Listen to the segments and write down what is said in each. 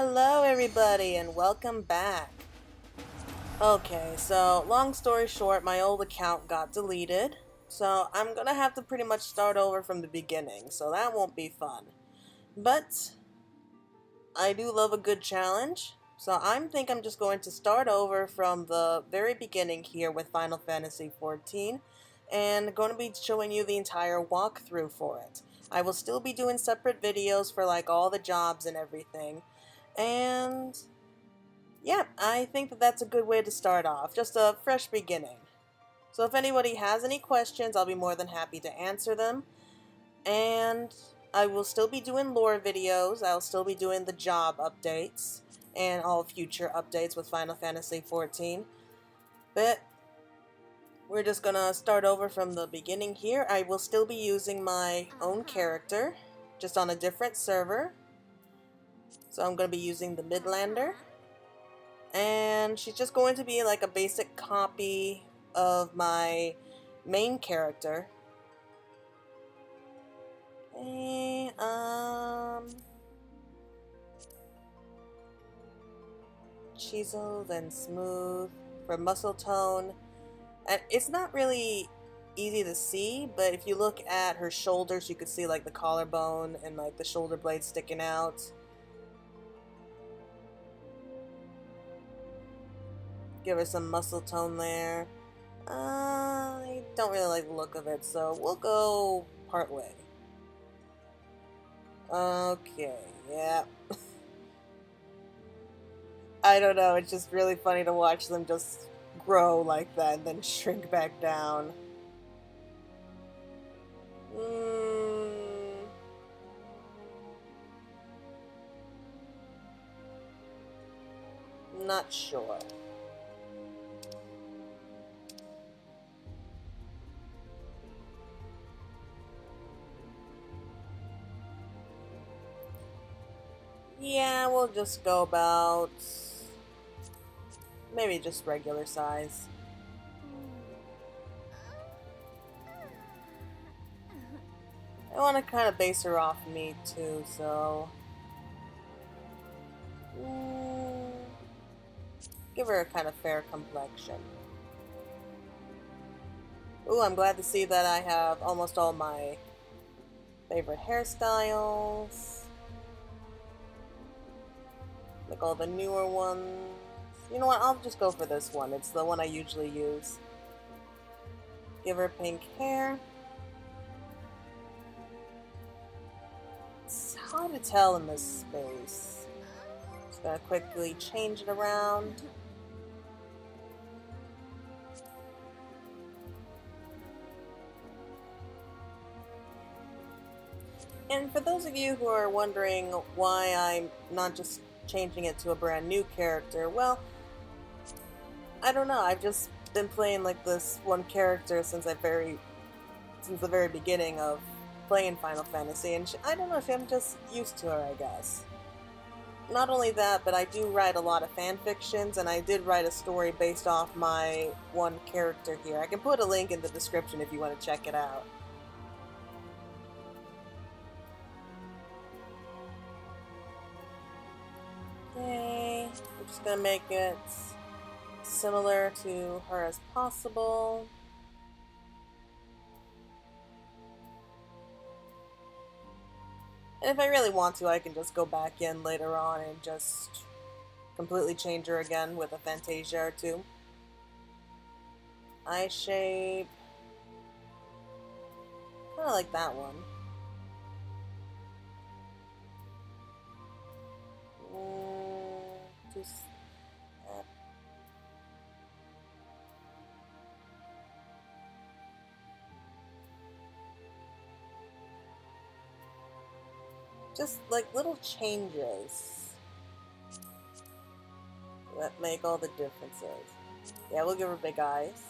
Hello everybody and welcome back. Okay, so long story short, my old account got deleted, so I'm gonna have to pretty much start over from the beginning, so that won't be fun. But I do love a good challenge, so I'm just going to start over from the very beginning here with Final Fantasy XIV, and going to be showing you the entire walkthrough for it. I will still be doing separate videos for like all the jobs and everything, and yeah, I think that that's a good way to start off, just a fresh beginning. So if anybody has any questions, I'll be more than happy to answer them. And I will still be doing lore videos, I'll still be doing the job updates, and all future updates with Final Fantasy XIV. But we're just gonna start over from the beginning here. I will still be using my own character, just on a different server. So I'm gonna be using the Midlander. And she's just going to be like a basic copy of my main character. Okay, chiseled and smooth for muscle tone. And it's not really easy to see, but if you look at her shoulders, you could see like the collarbone and like the shoulder blade sticking out. Give her some muscle tone there. I don't really like the look of it, so we'll go part way. Okay, yeah. I don't know, it's just really funny to watch them just grow like that and then shrink back down. Not sure. Yeah, we'll just go about maybe just regular size. I want to kind of base her off me too, so give her a kind of fair complexion. Ooh, I'm glad to see that I have almost all my favorite hairstyles. Like all the newer ones. You know what, I'll just go for this one. It's the one I usually use. Give her pink hair. It's hard to tell in this space. Just gonna quickly change it around. And for those of you who are wondering why I'm not just changing it to a brand new character, well, I don't know, I've just been playing like this one character since the very beginning of playing Final Fantasy, and I don't know, I'm just used to her, I guess. Not only that, but I do write a lot of fan fictions, and I did write a story based off my one character here. I can put a link in the description if you want to check it out. Okay, we're just gonna make it similar to her as possible. And if I really want to, I can just go back in later on and just completely change her again with a Fantasia or two. Eye shape. Kinda like that one. Just like little changes that make all the differences. Yeah, we'll give her big eyes.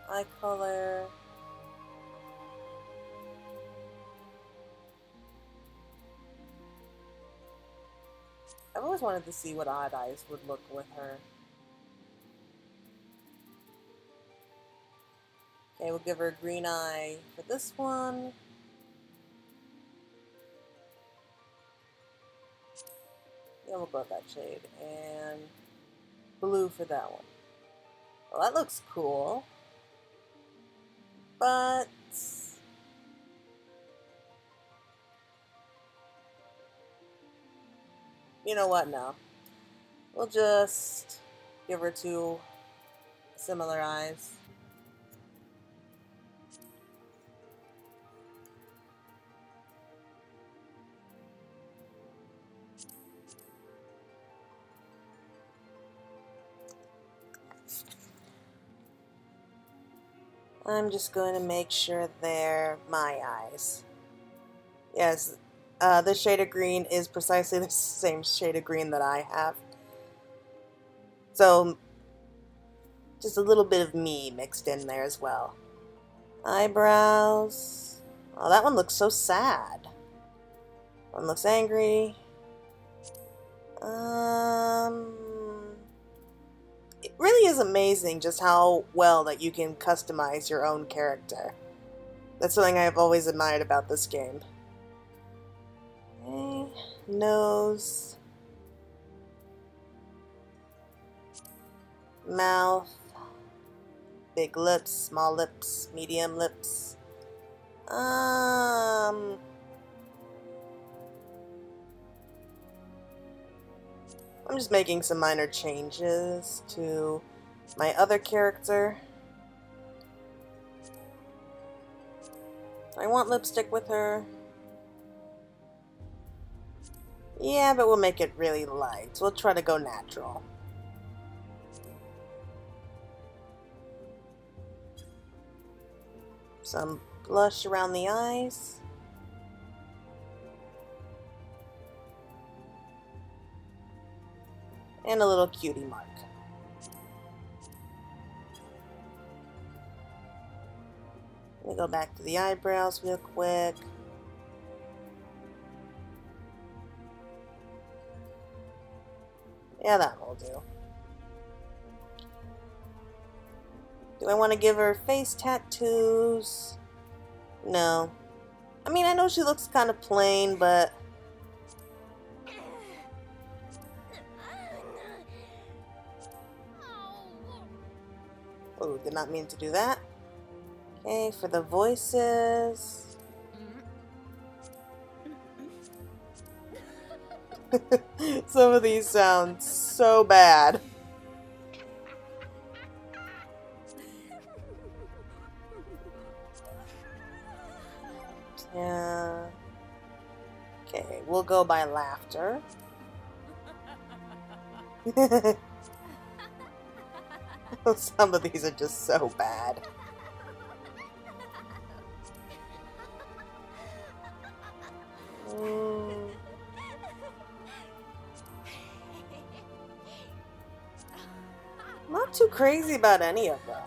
Eye color. I've always wanted to see what Odd Eyes would look with her. Okay, we'll give her a green eye for this one. Yeah, we'll go with that shade. And blue for that one. Well, that looks cool. But you know what? No. We'll just give her two similar eyes. I'm just going to make sure they're my eyes. Yes, this shade of green is precisely the same shade of green that I have. So, just a little bit of me mixed in there as well. Eyebrows. Oh, that one looks so sad. One looks angry. It really is amazing just how well that you can customize your own character. That's something I've always admired about this game. Okay, nose. Mouth. Big lips, small lips, medium lips. I'm just making some minor changes to my other character. I want lipstick with her. Yeah, but we'll make it really light. We'll try to go natural. Some blush around the eyes. And a little cutie mark. Let me go back to the eyebrows real quick. Yeah, that will do. Do I want to give her face tattoos? No. I mean, I know she looks kind of plain, but... Oh, did not mean to do that. Okay, for the voices... Some of these sound so bad. Yeah. Okay, we'll go by laughter. Some of these are just so bad. Not too crazy about any of them.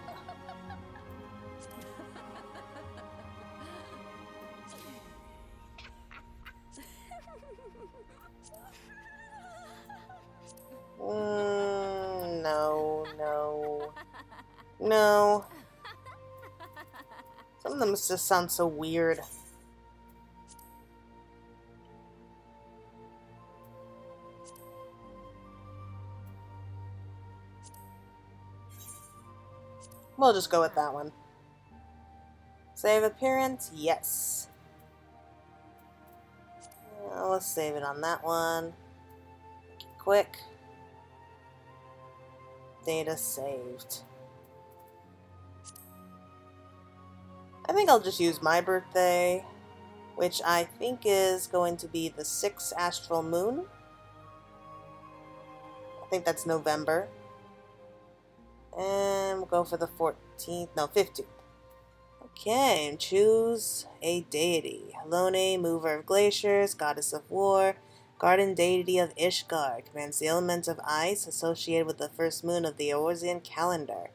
No. Some of them just sound so weird. We'll just go with that one. Save appearance? Yes. Let's save it on that one. Make it quick. Data saved. I think I'll just use my birthday, which I think is going to be the 6th astral moon. I think that's November. And we'll go for the 14th, no, 15th. Okay, and choose a deity. Helone, mover of glaciers, goddess of war, garden deity of Ishgard, commands the element of ice associated with the first moon of the Eorzean calendar.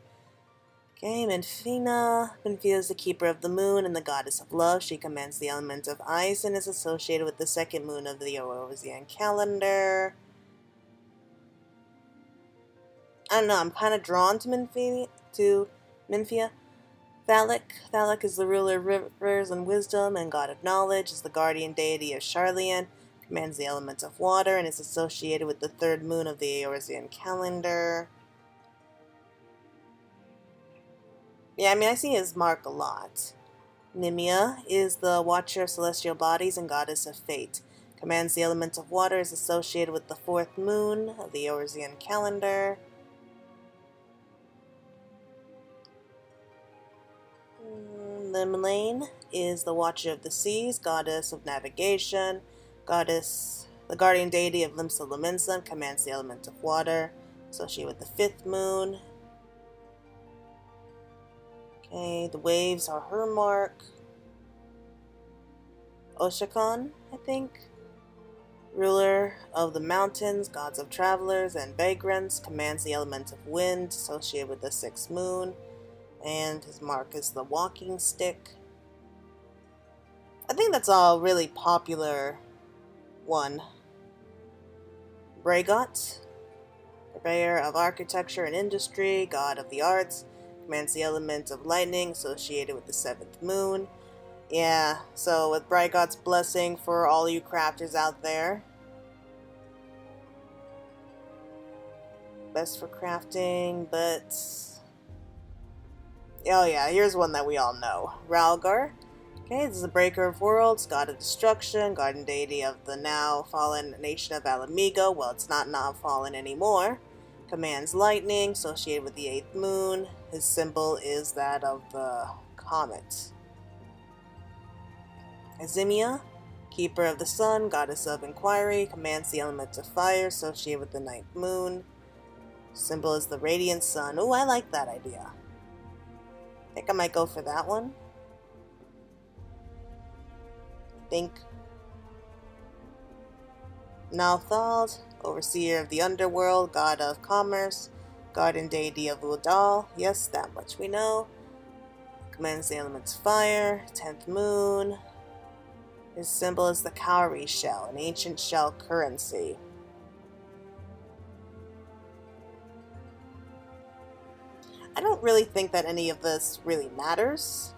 Okay, Menfina. Menfina is the keeper of the moon and the goddess of love. She commands the element of ice and is associated with the second moon of the Eorzean calendar. I don't know, I'm kind of drawn to Menfia. Thalek is the ruler of rivers and wisdom and god of knowledge, is the guardian deity of Sharlayan. Commands the element of water and is associated with the third moon of the Eorzean calendar. Yeah, I mean, I see his mark a lot. Nimia is the watcher of celestial bodies and goddess of fate. Commands the element of water, is associated with the fourth moon of the Eorzean calendar. Limlane is the watcher of the seas, goddess of navigation, the guardian deity of Limsa Lominsa, commands the element of water, associated with the fifth moon. Okay, the waves are her mark. Oshakon, I think. Ruler of the mountains, gods of travelers and vagrants, commands the element of wind, associated with the sixth moon. And his mark is the walking stick. I think that's a really popular one. Bragot, purveyor of architecture and industry, god of the arts, commands the element of lightning, associated with the seventh moon. Yeah, so with Brygot's blessing for all you crafters out there. Best for crafting, but... oh yeah, here's one that we all know. Ralgar. Okay, this is the breaker of worlds, god of destruction, guardian deity of the now fallen nation of Alamigo. Well, it's not now fallen anymore. Commands lightning, associated with the eighth moon. His symbol is that of the comet. Azimia, keeper of the sun, goddess of inquiry, commands the element of fire, associated with the ninth moon. Symbol is the radiant sun. Ooh, I like that idea. I think I might go for that one. Nalthald, overseer of the underworld, god of commerce, guardian deity of Udal. Yes, that much we know. Commands the elements fire, 10th moon. His symbol is the cowrie shell, an ancient shell currency. I don't really think that any of this really matters.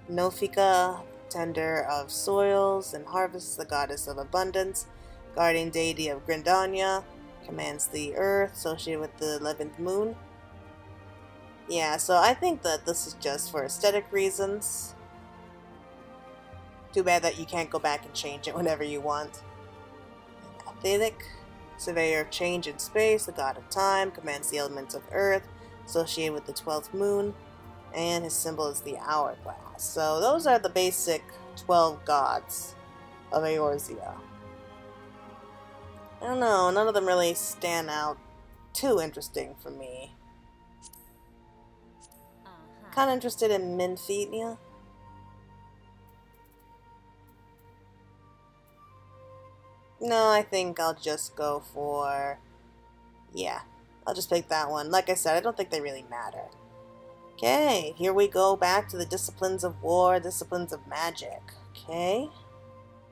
Nofika, tender of soils and harvests, the goddess of abundance, guardian deity of Grindania, commands the earth, associated with the 11th moon. Yeah, so I think that this is just for aesthetic reasons. Too bad that you can't go back and change it whenever you want. Athenic, surveyor of change in space, the god of time, commands the elements of earth, associated with the 12th moon, and his symbol is the hourglass. So those are the basic 12 gods of Eorzea. I don't know, none of them really stand out too interesting for me. Kind of interested in Minfenia. No, I think I'll just go for... yeah, I'll just pick that one. Like I said, I don't think they really matter. Okay, here we go back to the disciplines of war, disciplines of magic. Okay,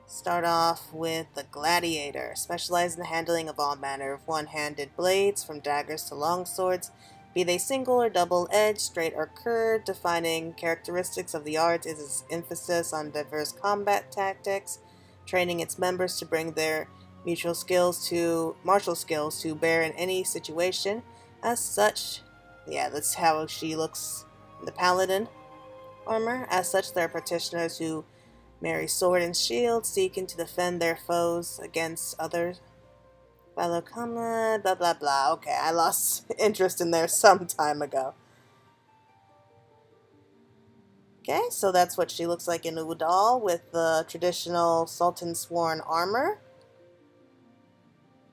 start off with the gladiator. Specialized in the handling of all manner of one-handed blades, from daggers to longswords, be they single or double-edged, straight or curved. Defining characteristics of the art is its emphasis on diverse combat tactics, training its members to bring their martial skills to bear in any situation. As such, yeah, that's how she looks in the paladin armor. As such, there are practitioners who marry sword and shield, seeking to defend their foes against others. Blah blah blah. Okay, I lost interest in there some time ago. Okay, so that's what she looks like in Udal with the traditional Sultan Sworn armor.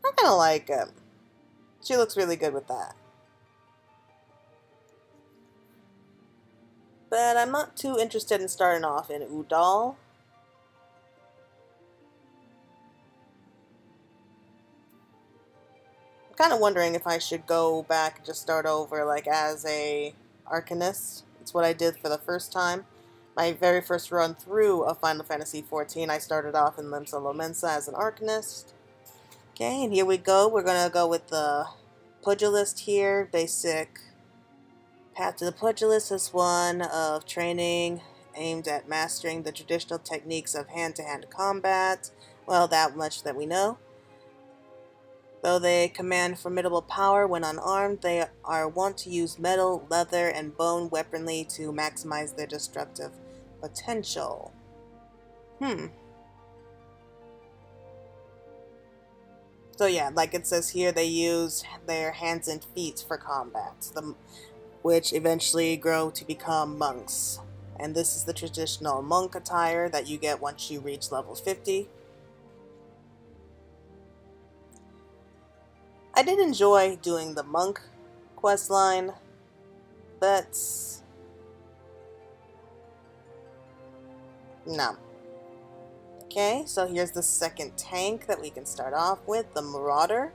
I kind of like it. She looks really good with that. But I'm not too interested in starting off in Udal. I'm kind of wondering if I should go back and just start over like as a Arcanist. It's what I did for the first time. My very first run through of Final Fantasy XIV, I started off in Limsa Lominsa as an Arcanist. Okay, and here we go. We're going to go with the Pugilist here. Basic path to the Pugilist is one of training aimed at mastering the traditional techniques of hand-to-hand combat. Well, that much that we know. Though they command formidable power when unarmed, they are wont to use metal, leather, and bone weaponry to maximize their destructive potential. So yeah, like it says here, they use their hands and feet for combat, which eventually grow to become monks. And this is the traditional monk attire that you get once you reach level 50. I did enjoy doing the monk questline, but no. Okay, so here's the second tank that we can start off with, the Marauder,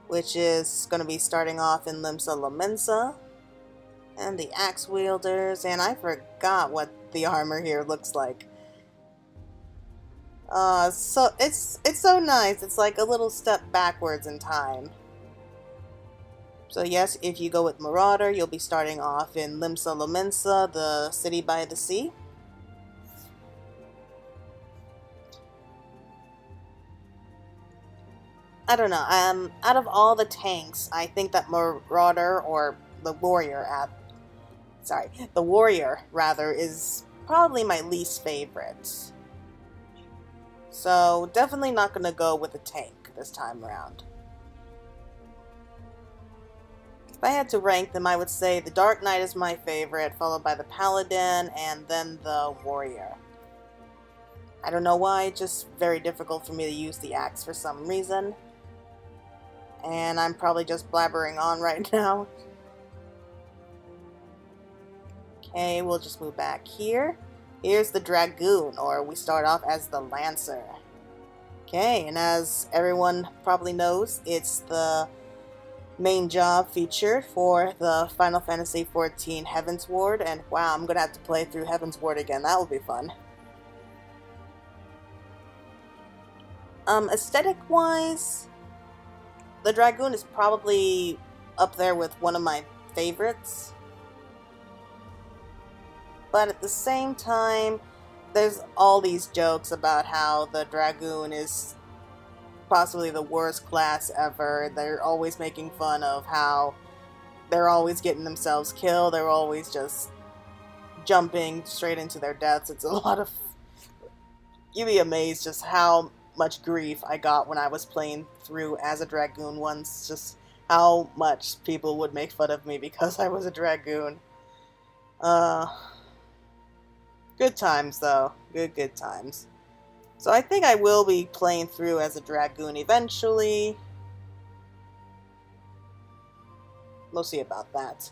which is going to be starting off in Limsa Lominsa, and the Axe Wielders, and I forgot what the armor here looks like. So it's so nice. It's like a little step backwards in time. So yes, if you go with Marauder, you'll be starting off in Limsa Lominsa, the city by the sea. I don't know. Out of all the tanks, I think that Marauder, or the Warrior the Warrior rather, is probably my least favorite. So definitely not gonna go with a tank this time around. If I had to rank them, I would say the Dark Knight is my favorite, followed by the Paladin, and then the Warrior. I don't know why, it's just very difficult for me to use the axe for some reason. And I'm probably just blabbering on right now. Okay, we'll just move back here. Here's the Dragoon, or we start off as the Lancer. Okay, and as everyone probably knows, it's the main job feature for the Final Fantasy XIV Heavensward, and wow, I'm gonna have to play through Heavensward again. That will be fun. Aesthetic-wise, the Dragoon is probably up there with one of my favorites. But at the same time, there's all these jokes about how the Dragoon is possibly the worst class ever. They're always making fun of how they're always getting themselves killed. They're always just jumping straight into their deaths. It's a lot of... You'd be amazed just how much grief I got when I was playing through as a Dragoon once. Just how much people would make fun of me because I was a Dragoon. Good times, though. Good times. So I think I will be playing through as a Dragoon eventually. We'll see about that.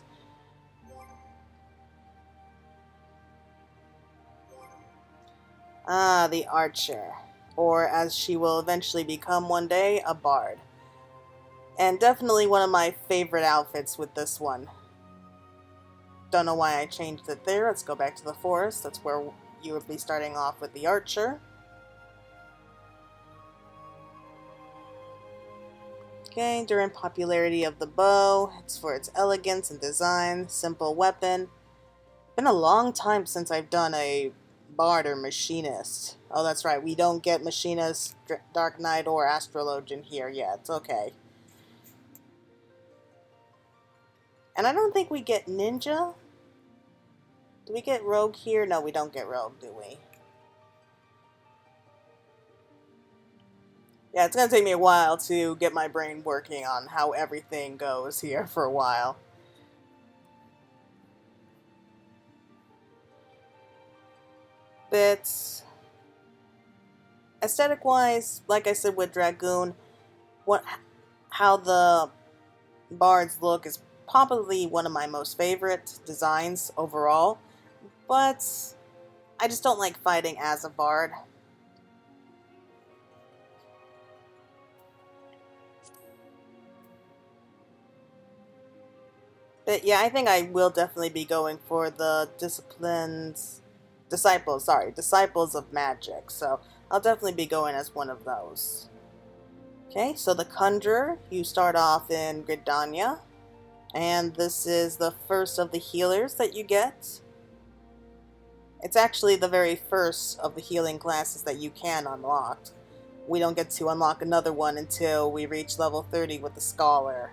The Archer. Or as she will eventually become one day, a Bard. And definitely one of my favorite outfits with this one. Don't know why I changed it there. Let's go back to the forest. That's where you would be starting off with the Archer. Okay, during popularity of the bow, it's for its elegance and design, simple weapon. Been a long time since I've done a Bard or Machinist. Oh, that's right, we don't get Machinist, Dark Knight, or Astrologian here yet. Okay. And I don't think we get Ninja. Do we get Rogue here? No, we don't get Rogue, do we? Yeah, it's gonna take me a while to get my brain working on how everything goes here for a while. But aesthetic-wise, like I said with Dragoon, how the bards look is probably one of my most favorite designs overall. But I just don't like fighting as a bard. But yeah, I think I will definitely be going for the Disciples of Magic. So I'll definitely be going as one of those. Okay, so the Conjurer, you start off in Gridania. And this is the first of the healers that you get. It's actually the very first of the healing classes that you can unlock. We don't get to unlock another one until we reach level 30 with the Scholar.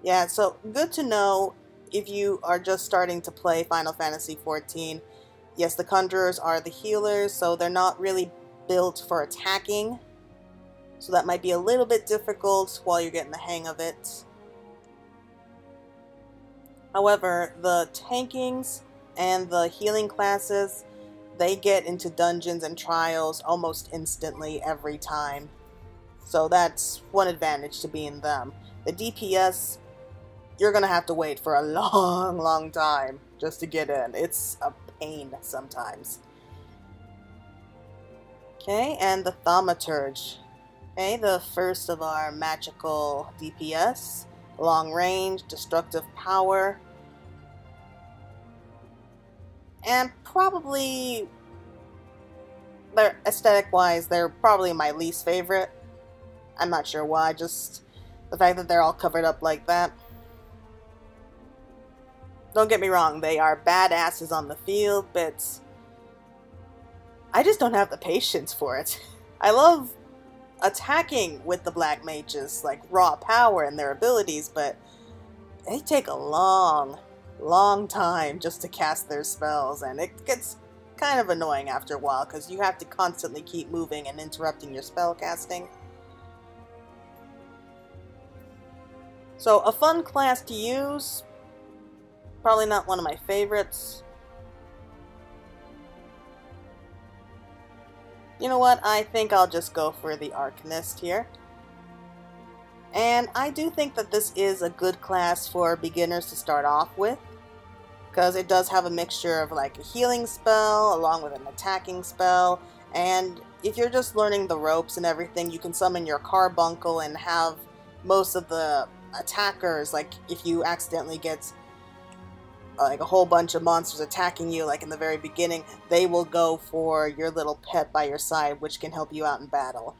Yeah, so good to know if you are just starting to play Final Fantasy XIV. Yes, the Conjurers are the healers, so they're not really built for attacking. So that might be a little bit difficult while you're getting the hang of it. However, the tankings and the healing classes, they get into dungeons and trials almost instantly every time. So that's one advantage to being them. The DPS, you're gonna have to wait for a long time just to get in. It's a pain sometimes. Okay, and the Thaumaturge. Okay, the first of our magical DPS. Long range, destructive power. And probably, they're aesthetic-wise, they're probably my least favorite. I'm not sure why, just the fact that they're all covered up like that. Don't get me wrong, they are badasses on the field, but I just don't have the patience for it. I love attacking with the black mages, like raw power and their abilities, but they take a long time just to cast their spells, and it gets kind of annoying after a while because you have to constantly keep moving and interrupting your spell casting. So a fun class to use, probably not one of my favorites. You know what, I think I'll just go for the Arcanist here. And I do think that this is a good class for beginners to start off with, because it does have a mixture of like a healing spell along with an attacking spell, and if you're just learning the ropes and everything, you can summon your carbuncle and have most of the attackers, like if you accidentally get like a whole bunch of monsters attacking you like in the very beginning, they will go for your little pet by your side, which can help you out in battle.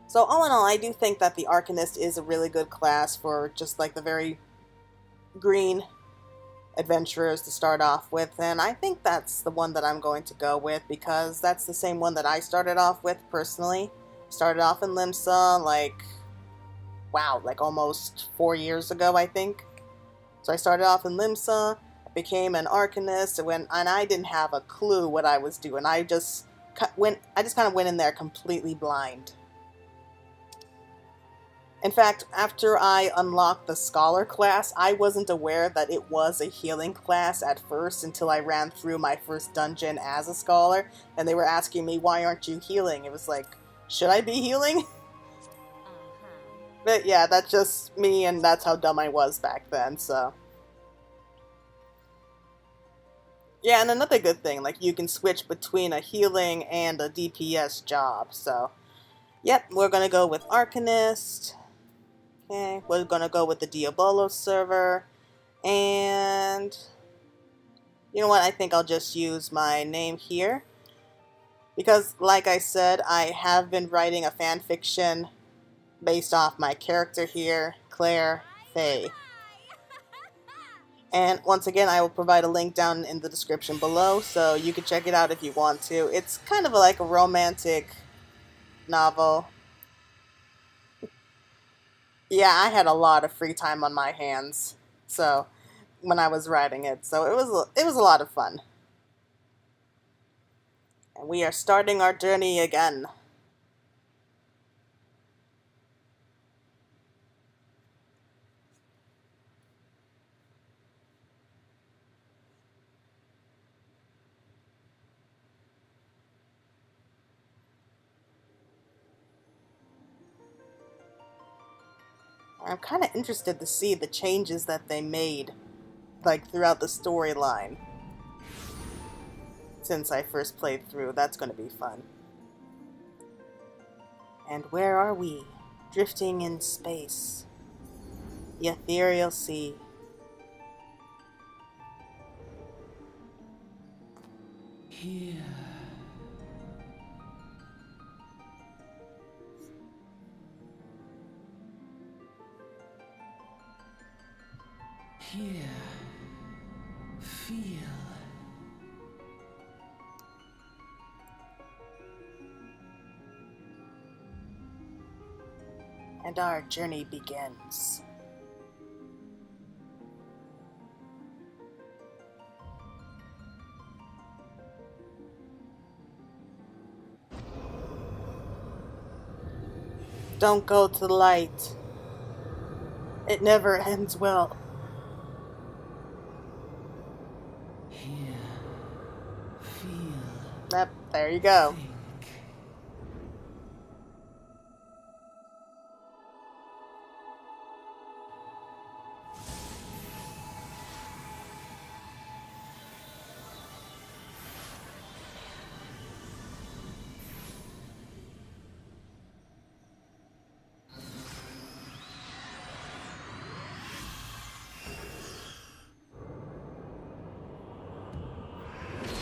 So all in all, I do think that the Arcanist is a really good class for just like the very green adventurers to start off with, and I think that's the one that I'm going to go with because that's the same one that I started off with personally. Started off in Limsa like, wow, like almost 4 years ago, I think. So I started off in Limsa, became an Arcanist, and I didn't have a clue what I was doing. I just kind of went in there completely blind. In fact, after I unlocked the Scholar class, I wasn't aware that it was a healing class at first until I ran through my first dungeon as a Scholar, and they were asking me, why aren't you healing? It was like, should I be healing? But yeah, that's just me, and that's how dumb I was back then, so. Yeah, and another good thing, like, you can switch between a healing and a DPS job, so. Yep, we're gonna go with Arcanist. Okay, we're gonna go with the Diabolo server, and you know what, I think I'll just use my name here, because like I said, I have been writing a fan fiction based off my character here, Claire Faye. And once again, I will provide a link down in the description below, so you can check it out if you want to. It's kind of like a romantic novel. Yeah, I had a lot of free time on my hands, so when I was writing it, so it was a lot of fun. And we are starting our journey again. I'm kind of interested to see the changes that they made, like, throughout the storyline. Since I first played through, that's going to be fun. And where are we? Drifting in space. The ethereal sea. Here. Here. Feel. And our journey begins. Don't go to the light. It never ends well. Here. Feel. Yep, there you go. Think.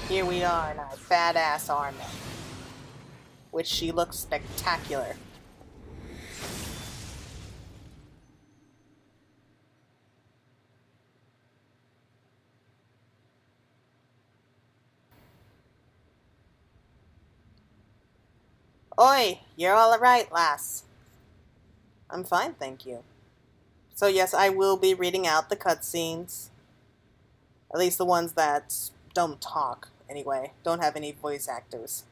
Here we are in our badass armor, which she looks spectacular. Oi, you're all right, lass. I'm fine, thank you. So yes, I will be reading out the cutscenes. At least the ones that don't talk, anyway. Don't have any voice actors.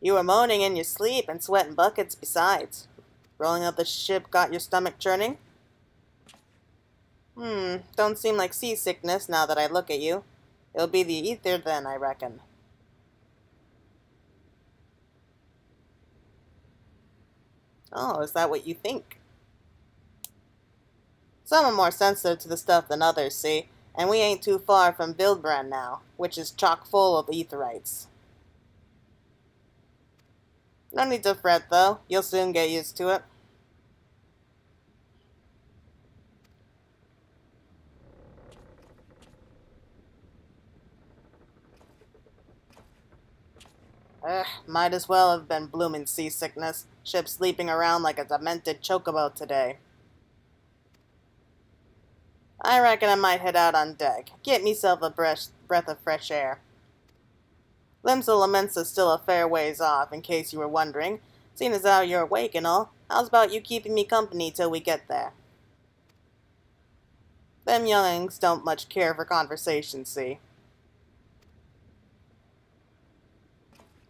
You were moaning in your sleep and sweating buckets besides. Rolling up the ship got your stomach churning? Don't seem like seasickness now that I look at you. It'll be the ether then, I reckon. Oh, is that what you think? Some are more sensitive to the stuff than others, see? And we ain't too far from Vildbrand now, which is chock full of etherites. No need to fret, though. You'll soon get used to it. Might as well have been bloomin' seasickness. Ship sleeping around like a demented chocobo today. I reckon I might head out on deck. Get myself a breath of fresh air. Limsa Lamenta's still a fair ways off, in case you were wondering. Seeing as how you're awake and all, how's about you keeping me company till we get there? Them young'uns don't much care for conversation, see?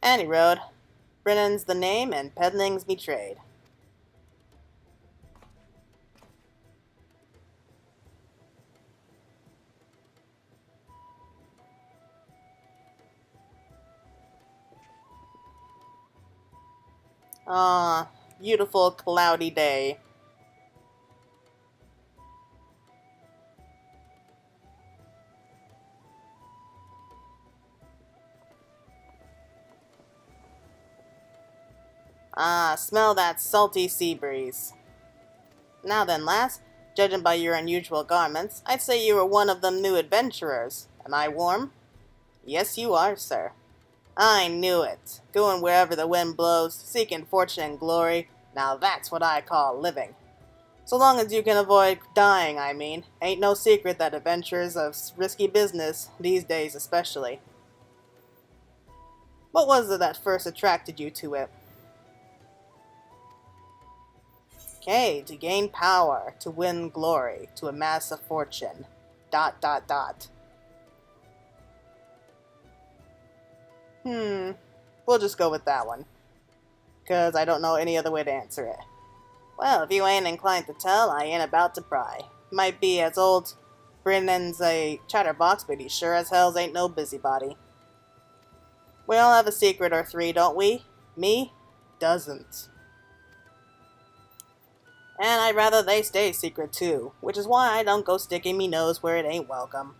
Any road. Brennan's the name and peddling's me trade. Ah, beautiful cloudy day. Ah, smell that salty sea breeze. Now then, lass, judging by your unusual garments, I'd say you are one of them new adventurers. Am I warm? Yes, you are, sir. I knew it. Going wherever the wind blows, seeking fortune and glory. Now that's what I call living. So long as you can avoid dying, I mean. Ain't no secret that adventure's a risky business, these days especially. What was it that first attracted you to it? Okay, to gain power, to win glory, to amass a fortune. ... We'll just go with that one. Because I don't know any other way to answer it. Well, if you ain't inclined to tell, I ain't about to pry. Might be as old Brennan's a chatterbox, but he sure as hells ain't no busybody. We all have a secret or three, don't we? Me? Doesn't. And I'd rather they stay secret too, which is why I don't go sticking me nose where it ain't welcome.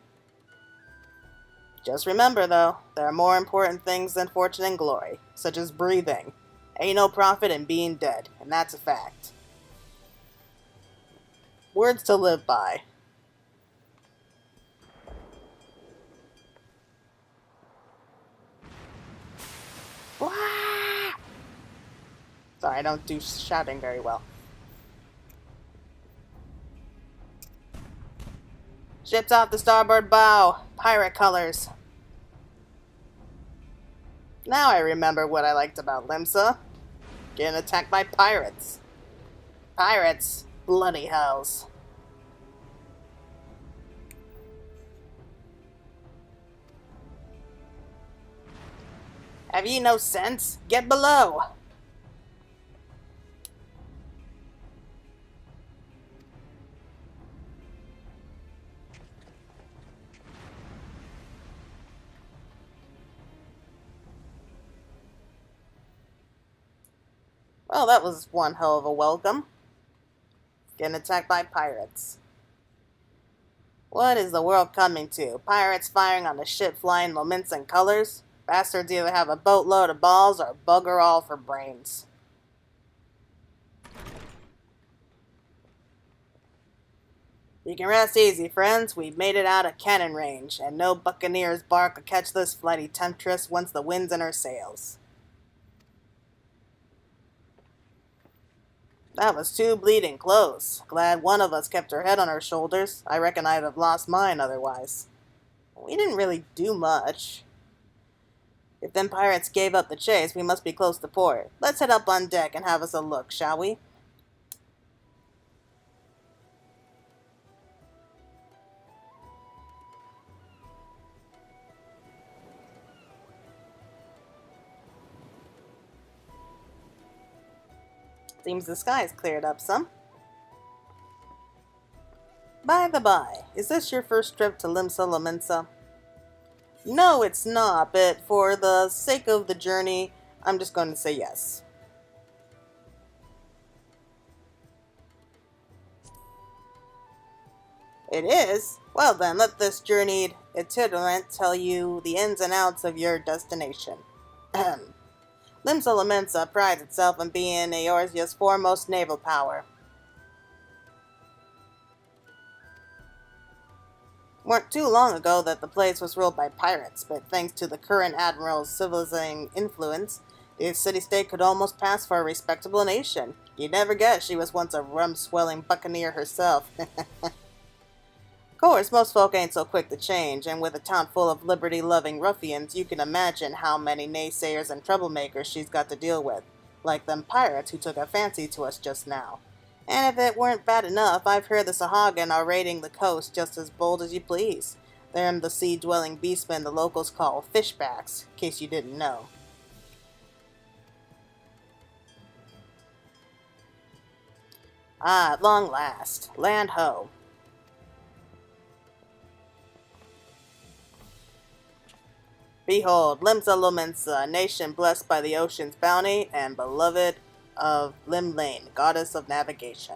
Just remember though, there are more important things than fortune and glory, such as breathing. Ain't no profit in being dead, and that's a fact. Words to live by. Wah! Sorry, I don't do shouting very well. Ship's off the starboard bow. Pirate colors. Now I remember what I liked about Limsa. Getting attacked by pirates. Pirates. Bloody hells. Have ye no sense? Get below! Well, that was one hell of a welcome. Getting attacked by pirates. What is the world coming to? Pirates firing on a ship flying Lominsan colors? Bastards either have a boatload of balls or bugger all for brains. You can rest easy, friends. We've made it out of cannon range, and no buccaneer's bark will catch this flighty temptress once the wind's in her sails. That was too bleeding close. Glad one of us kept her head on her shoulders. I reckon I'd have lost mine otherwise. We didn't really do much. If them pirates gave up the chase, we must be close to port. Let's head up on deck and have us a look, shall we? Seems the sky's cleared up some. By the by, is this your first trip to Limsa Lominsa? No, it's not, but for the sake of the journey, I'm just going to say yes. It is? Well then, let this journeyed itinerant tell you the ins and outs of your destination. Limsa Lominsa prides itself on being Eorzea's foremost naval power. Weren't too long ago that the place was ruled by pirates, but thanks to the current admiral's civilizing influence, the city-state could almost pass for a respectable nation. You'd never guess she was once a rum-swelling buccaneer herself. Of course, most folk ain't so quick to change, and with a town full of liberty-loving ruffians, you can imagine how many naysayers and troublemakers she's got to deal with, like them pirates who took a fancy to us just now. And if it weren't bad enough, I've heard the Sahagin are raiding the coast just as bold as you please. They're the sea-dwelling beastmen the locals call fishbacks, in case you didn't know. Ah, at long last. Land ho. Behold, Limsa Lominsa, a nation blessed by the ocean's bounty and beloved of Limlane, goddess of navigation.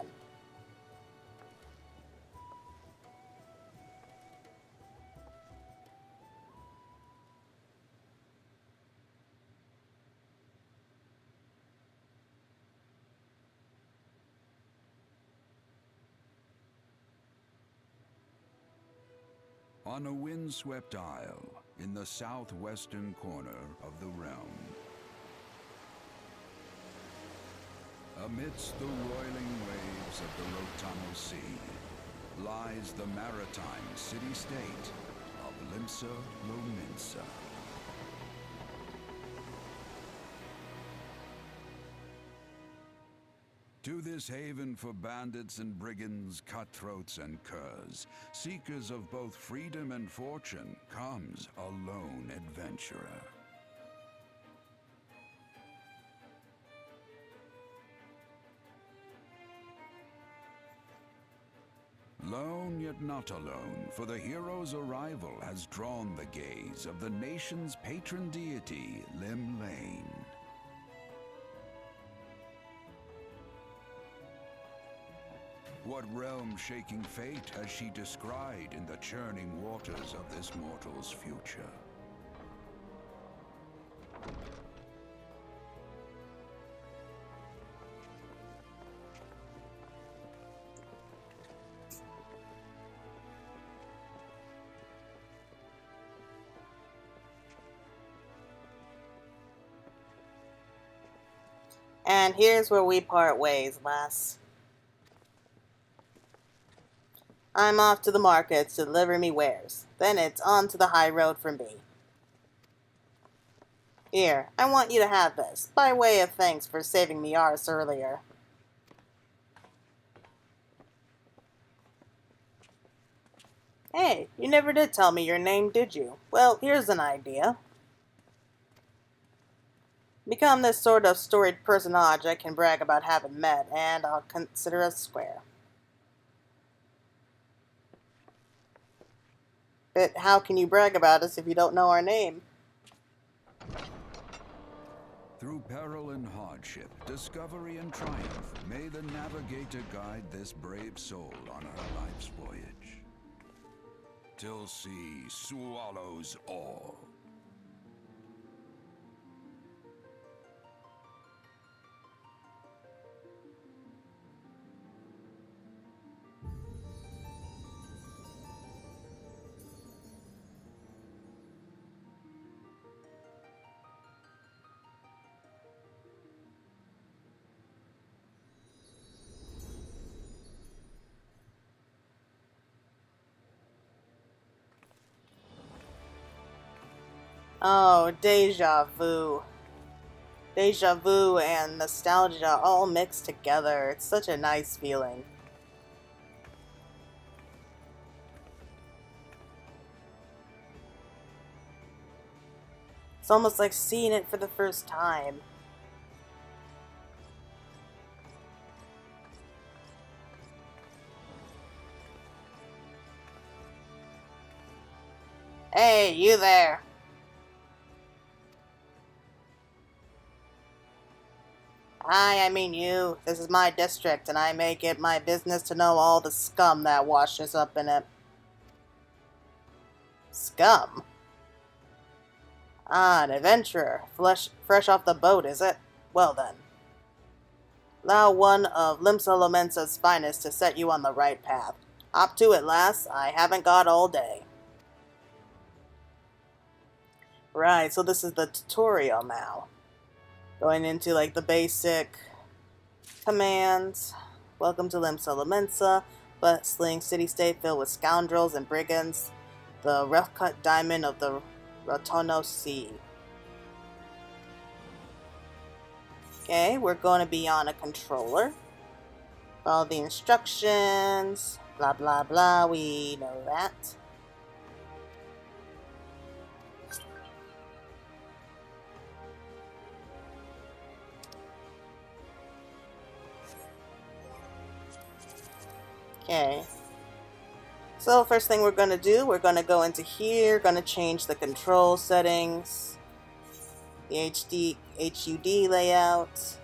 On a windswept isle in the southwestern corner of the realm, amidst the roiling waves of the Rotano Sea, lies the maritime city-state of Limsa Lominsa. To this haven for bandits and brigands, cutthroats and curs, seekers of both freedom and fortune, comes a lone adventurer. Lone yet not alone, for the hero's arrival has drawn the gaze of the nation's patron deity, Limlane. What realm-shaking fate has she descried in the churning waters of this mortal's future? And here's where we part ways, lass. I'm off to the markets to deliver me wares. Then it's on to the high road for me. Here, I want you to have this, by way of thanks for saving me ours earlier. Hey, you never did tell me your name, did you? Well, here's an idea. Become this sort of storied personage I can brag about having met, and I'll consider us square. But how can you brag about us if you don't know our name? Through peril and hardship, discovery and triumph, may the navigator guide this brave soul on her life's voyage. Till sea swallows all. Oh, deja vu. Deja vu and nostalgia all mixed together. It's such a nice feeling. It's almost like seeing it for the first time. Hey, you there! I mean you. This is my district, and I make it my business to know all the scum that washes up in it. Scum? Ah, an adventurer. Fresh off the boat, is it? Well then. Allow one of Limsa Lomensa's finest to set you on the right path. Hop to it, lass. I haven't got all day. Right, so this is the tutorial now. Going into like the basic commands. Welcome to Limsa Lomensa, bustling city-state filled with scoundrels and brigands. The rough-cut diamond of the Rotono Sea. Okay, we're going to be on a controller. Follow the instructions. Blah blah blah, we know that. Okay. So first thing we're going to do, we're going to go into here, going to change the control settings, the HUD layout.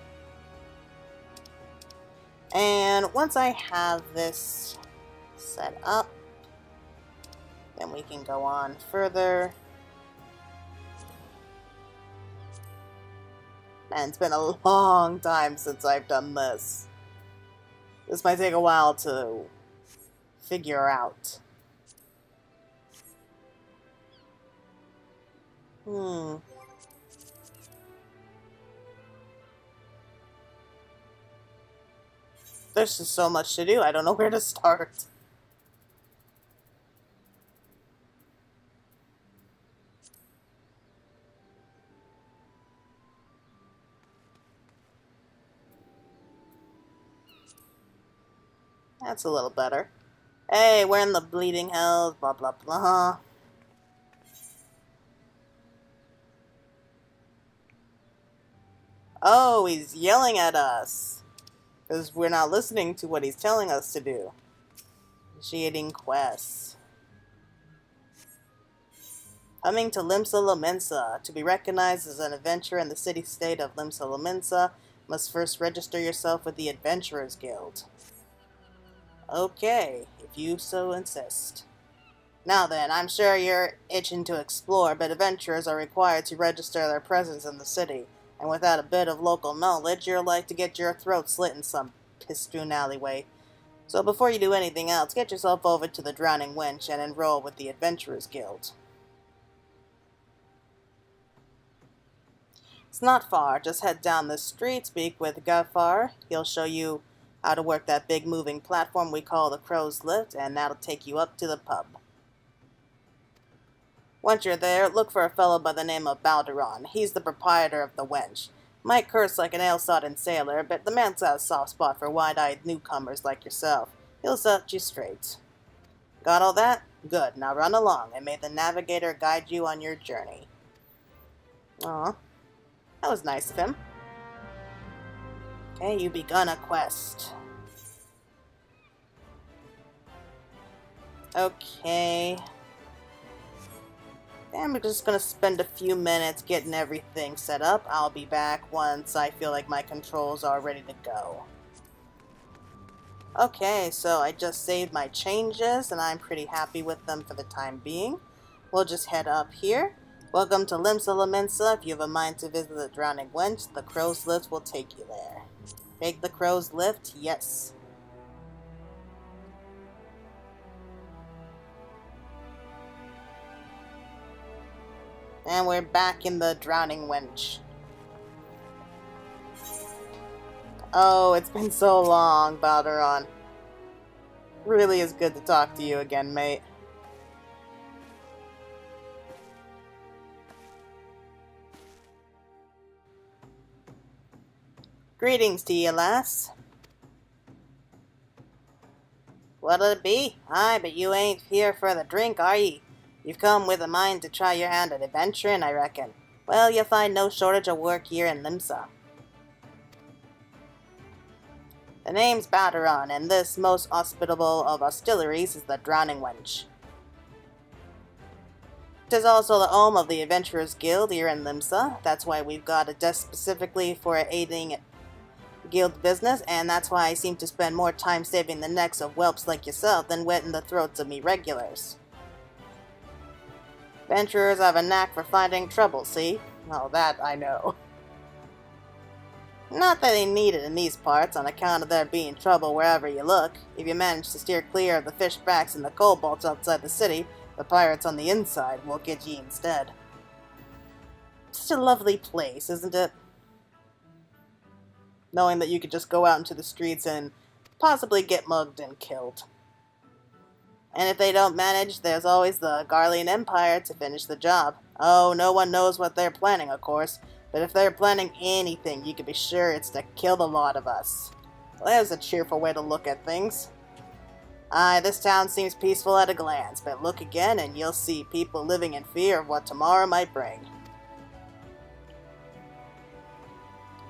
And once I have this set up, then we can go on further. Man, it's been a long time since I've done this. This might take a while to figure out. There's just so much to do, I don't know where to start. That's a little better. Hey, we're in the bleeding hells, blah blah blah. Oh, he's yelling at us. Because we're not listening to what he's telling us to do. Initiating quests. Coming to Limsa Lomensa. To be recognized as an adventurer in the city-state of Limsa Lomensa, must first register yourself with the Adventurers Guild. Okay, if you so insist. Now then, I'm sure you're itching to explore, but adventurers are required to register their presence in the city, and without a bit of local knowledge, you're like to get your throat slit in some pistol alleyway. So before you do anything else, get yourself over to the Drowning Wench and enroll with the Adventurers Guild. It's not far, just head down the street, speak with Gafar, he'll show you how to work that big moving platform we call the Crow's Lift, and that'll take you up to the pub. Once you're there, look for a fellow by the name of Balderon. He's the proprietor of the Wench. Might curse like an ale-sodden sailor, but the man's got a soft spot for wide-eyed newcomers like yourself. He'll set you straight. Got all that? Good. Now run along, and may the navigator guide you on your journey. Aw, that was nice of him. Okay, you begun a quest. Okay. And we're just gonna spend a few minutes getting everything set up. I'll be back once I feel like my controls are ready to go. Okay, so I just saved my changes, and I'm pretty happy with them for the time being. We'll just head up here. Welcome to Limsa Lamensa. If you have a mind to visit the Drowning Wench, the Crow's Lift will take you there. Take the Crow's Lift? Yes. And we're back in the Drowning Wench. Oh, it's been so long, Balderon. Really is good to talk to you again, mate. Greetings to you, lass. What'll it be? Aye, but you ain't here for the drink, are ye? You've come with a mind to try your hand at adventuring, I reckon. Well, you'll find no shortage of work here in Limsa. The name's Balderon, and this most hospitable of hostilleries is the Drowning Wench. 'Tis also the home of the Adventurers Guild here in Limsa. That's why we've got a desk specifically for aiding guild business, and that's why I seem to spend more time saving the necks of whelps like yourself than wetting the throats of me regulars. Adventurers have a knack for finding trouble, see? Oh, that I know. Not that they need it in these parts, on account of there being trouble wherever you look. If you manage to steer clear of the fishbacks and the kobolds outside the city, the pirates on the inside will get ye instead. Such a lovely place, isn't it? Knowing that you could just go out into the streets and possibly get mugged and killed. And if they don't manage, there's always the Garlean Empire to finish the job. Oh, no one knows what they're planning, of course, but if they're planning anything, you can be sure it's to kill the lot of us. Well, there's a cheerful way to look at things. Aye, this town seems peaceful at a glance, but look again and you'll see people living in fear of what tomorrow might bring.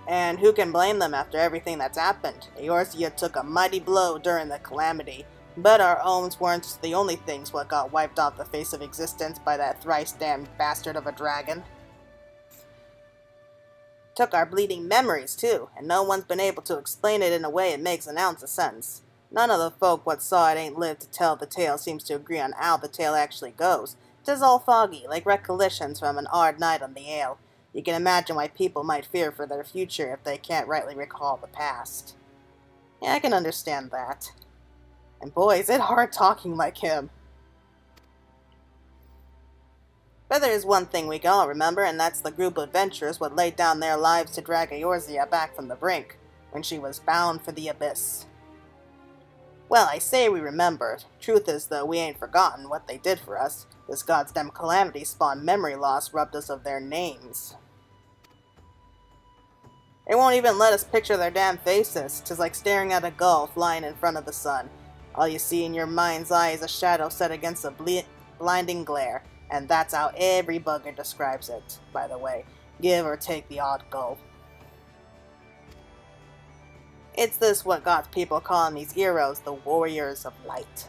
And who can blame them after everything that's happened? Eorzea took a mighty blow during the calamity, but our homes weren't the only things what got wiped off the face of existence by that thrice-damned bastard of a dragon. Took our bleeding memories, too, and no one's been able to explain it in a way it makes an ounce of sense. None of the folk what saw it ain't lived to tell the tale seems to agree on how the tale actually goes. 'Tis all foggy, like recollections from an hard night on the ale. You can imagine why people might fear for their future if they can't rightly recall the past. Yeah, I can understand that. And boy, is it hard talking like him. But there is one thing we can all remember, and that's the group of adventurers what laid down their lives to drag Eorzea back from the brink, when she was bound for the abyss. Well, I say we remember. Truth is, though, we ain't forgotten what they did for us. This goddamn calamity spawned memory loss, robbed us of their names. They won't even let us picture their damn faces. 'Tis like staring at a gull flying in front of the sun. All you see in your mind's eye is a shadow set against a blinding glare, and that's how every bugger describes it, by the way, give or take the odd gulp. It's this what got people calling these heroes the Warriors of Light.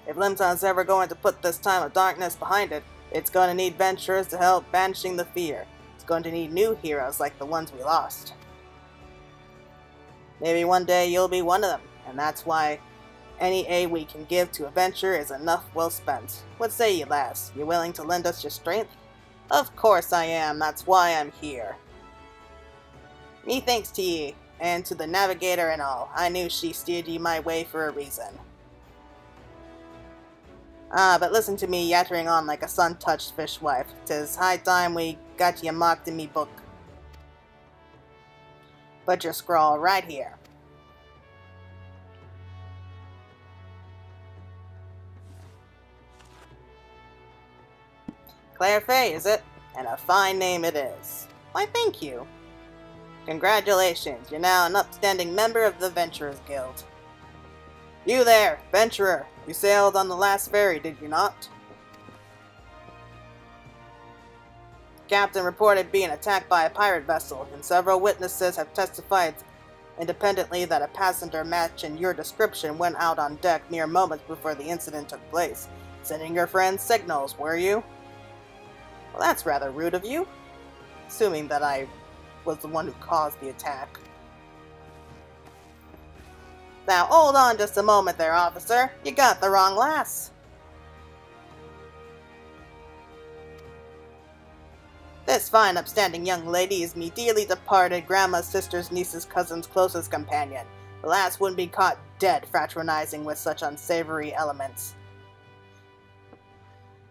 If Limsa's ever going to put this time of darkness behind it, it's going to need adventurers to help banishing the fear. It's going to need new heroes like the ones we lost. Maybe one day you'll be one of them, and that's why any aid we can give to a venture is enough well spent. What say you, lass? You willing to lend us your strength? Of course I am, that's why I'm here. Methinks to ye, and to the navigator and all. I knew she steered ye my way for a reason. But listen to me yattering on like a sun-touched fishwife. 'Tis high time we got ye marked in me book. Put your scroll right here. Claire Fay, is it? And a fine name it is. Why, thank you. Congratulations, you're now an upstanding member of the Venturers Guild. You there, Venturer! You sailed on the last ferry, did you not? Captain reported being attacked by a pirate vessel, and several witnesses have testified independently that a passenger matching your description went out on deck mere moments before the incident took place, sending your friends signals, were you? Well, that's rather rude of you, assuming that I was the one who caused the attack. Now, hold on just a moment there, officer. You got the wrong lass. This fine, upstanding young lady is me dearly departed grandma's sister's niece's cousin's closest companion. The lass wouldn't be caught dead fraternizing with such unsavory elements.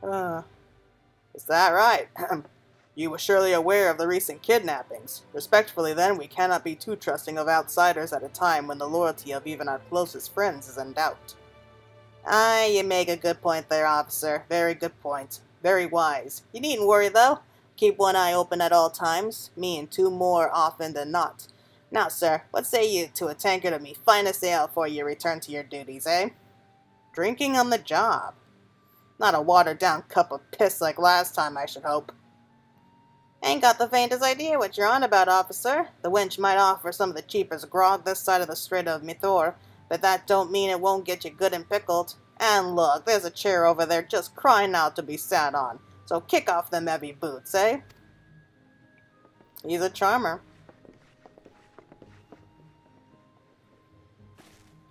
Is that right? You were surely aware of the recent kidnappings. Respectfully, then, we cannot be too trusting of outsiders at a time when the loyalty of even our closest friends is in doubt. Aye, you make a good point there, officer. Very good point. Very wise. You needn't worry, though. Keep one eye open at all times. Me and two more often than not. Now, sir, what say you to a tankard of me finest ale before you return to your duties, eh? Drinking on the job. Not a watered-down cup of piss like last time, I should hope. Ain't got the faintest idea what you're on about, officer. The wench might offer some of the cheapest grog this side of the Strait of Mithor, but that don't mean it won't get you good and pickled. And look, there's a chair over there just crying out to be sat on. So kick off them heavy boots, eh? He's a charmer.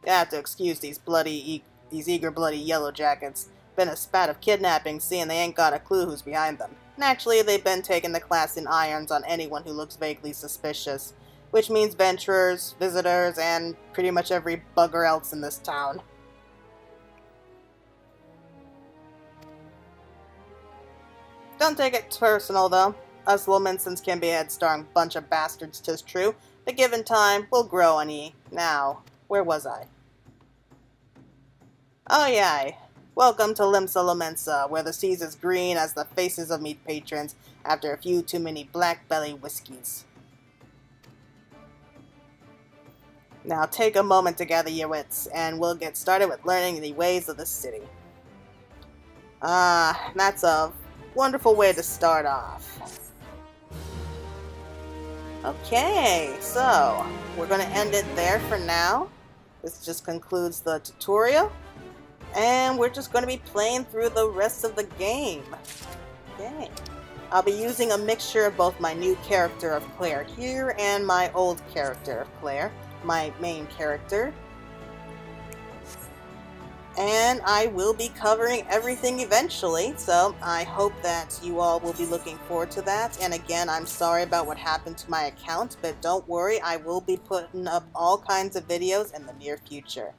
You have to excuse these eager bloody yellow jackets. Been a spat of kidnapping, seeing they ain't got a clue who's behind them. Naturally, they've been taking the class in irons on anyone who looks vaguely suspicious, which means venturers, visitors, and pretty much every bugger else in this town. Don't take it personal, though. Us Lominsons can be a headstrong bunch of bastards, 'tis true, but given time, we'll grow on ye. Now, where was I? Oh, yeah. Welcome to Limsa Lomensa, where the sea's as green as the faces of meat patrons after a few too many black belly whiskeys. Now take a moment to gather your wits, and we'll get started with learning the ways of the city. That's a wonderful way to start off. Okay, so we're going to end it there for now. This just concludes the tutorial. And we're just going to be playing through the rest of the game. Okay. I'll be using a mixture of both my new character of Claire here and my old character of Claire, my main character. And I will be covering everything eventually, so I hope that you all will be looking forward to that. And again, I'm sorry about what happened to my account, but don't worry, I will be putting up all kinds of videos in the near future.